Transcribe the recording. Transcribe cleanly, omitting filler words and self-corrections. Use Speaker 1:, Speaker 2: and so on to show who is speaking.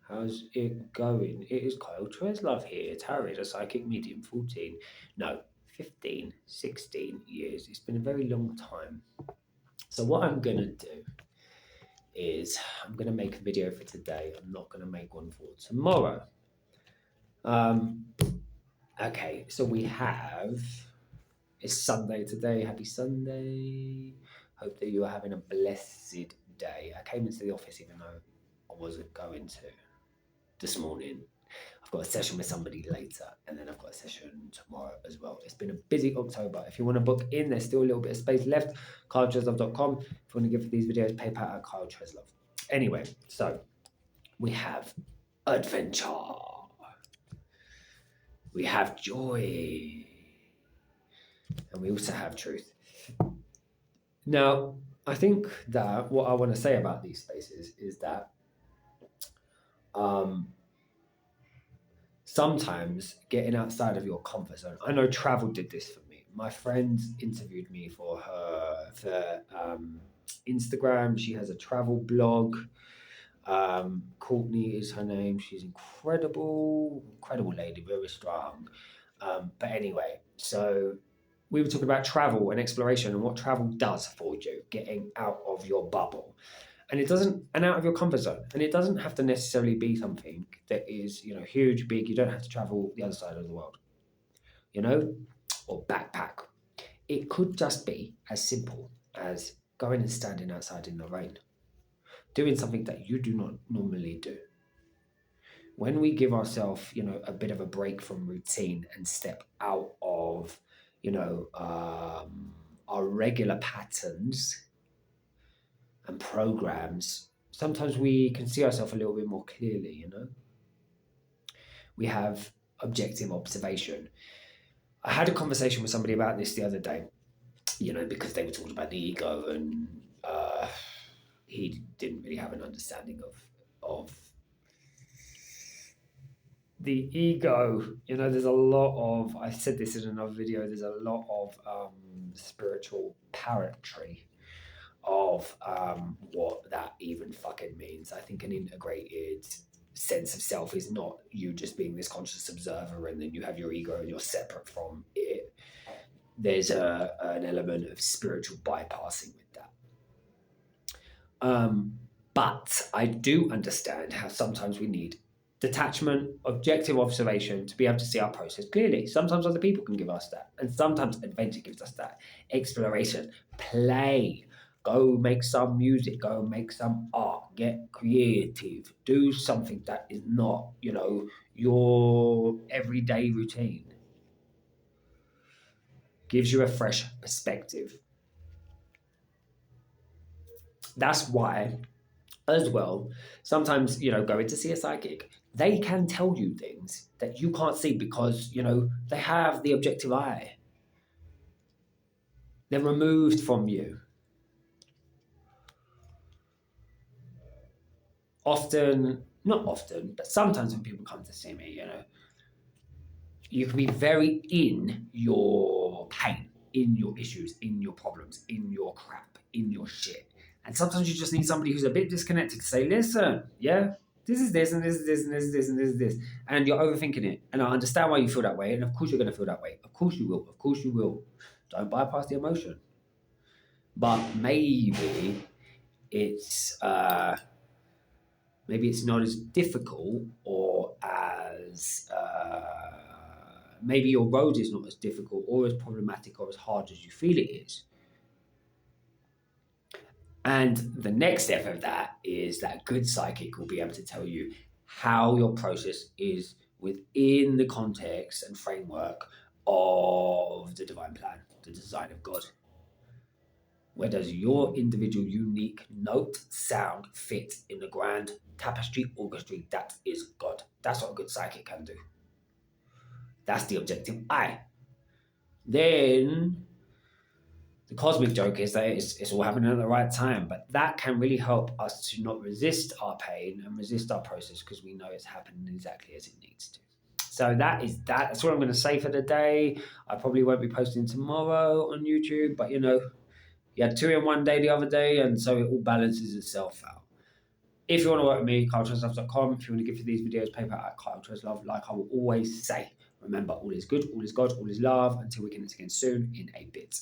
Speaker 1: How's it going? It is Kyle Treslove here, Tarot, a psychic medium, 14, no, 15, 16 years. It's been a very long time. So what I'm going to do is I'm going to make a video for today. I'm not going to make one for tomorrow. Um, okay, so it's Sunday today. Happy Sunday. Hope that you are having a blessed day. I came into the office even though I wasn't going to this morning. I've got a session with somebody later, and then I've got a session tomorrow as well. It's been a busy October. If you want to book in, there's still a little bit of space left. KyleTreslove.com. If you want to give these videos, PayPal at Kyle Treslove. Anyway, so we have adventure. We have joy. And we also have truth. Now, I think that what I want to say about these spaces is that sometimes getting outside of your comfort zone. I know travel did this for me. My friend interviewed me for Instagram. She has a travel blog. Courtney is her name. She's incredible lady, very strong. But anyway, so we were talking about travel and exploration and what travel does for you, getting out of your bubble. And out of your comfort zone. And it doesn't have to necessarily be something that is, huge, big. You don't have to travel the other side of the world, or backpack. It could just be as simple as going and standing outside in the rain, doing something that you do not normally do. When we give ourselves, a bit of a break from routine and step out of, our regular patterns and programs, sometimes we can see ourselves a little bit more clearly, We have objective observation. I had a conversation with somebody about this the other day, because they were talking about the ego, and he didn't really have an understanding of the ego. There's a lot of, I said this in another video, there's a lot of spiritual poetry of what that even fucking means. I think an integrated sense of self is not you just being this conscious observer and then you have your ego and you're separate from it. There's an element of spiritual bypassing with that. But I do understand how sometimes we need detachment, objective observation to be able to see our process clearly. Sometimes other people can give us that, and sometimes adventure gives us that. Exploration, play. Go make some music, go make some art, get creative, do something that is not, your everyday routine. Gives you a fresh perspective. That's why, as well, sometimes, going to see a psychic, they can tell you things that you can't see because, they have the objective eye. They're removed from you. Not often, but sometimes when people come to see me, you can be very in your pain, in your issues, in your problems, in your crap, in your shit. And sometimes you just need somebody who's a bit disconnected to say, listen, yeah, this is this and this is this and this is this and this is this. And you're overthinking it. And I understand why you feel that way. And of course you're going to feel that way. Of course you will. Of course you will. Don't bypass the emotion. But maybe it's not as difficult or as maybe your road is not as difficult or as problematic or as hard as you feel it is. And the next step of that is that good psychic will be able to tell you how your process is within the context and framework of the divine plan, the design of God. Where does your individual unique note sound fit in the grand tapestry orchestra that is God? That's what a good psychic can do. That's the objective eye. Then the cosmic joke is that it's all happening at the right time, but that can really help us to not resist our pain and resist our process because we know it's happening exactly as it needs to. So that's what I'm going to say for the day. I probably won't be posting tomorrow on YouTube, but You had 2 in one day the other day, and so it all balances itself out. If you want to work with me, KyleTrustlove.com. If you want to give for these videos, PayPal at KyleTrustlove. Like I will always say, remember, all is good, all is God, all is love. Until we connect again soon in a bit.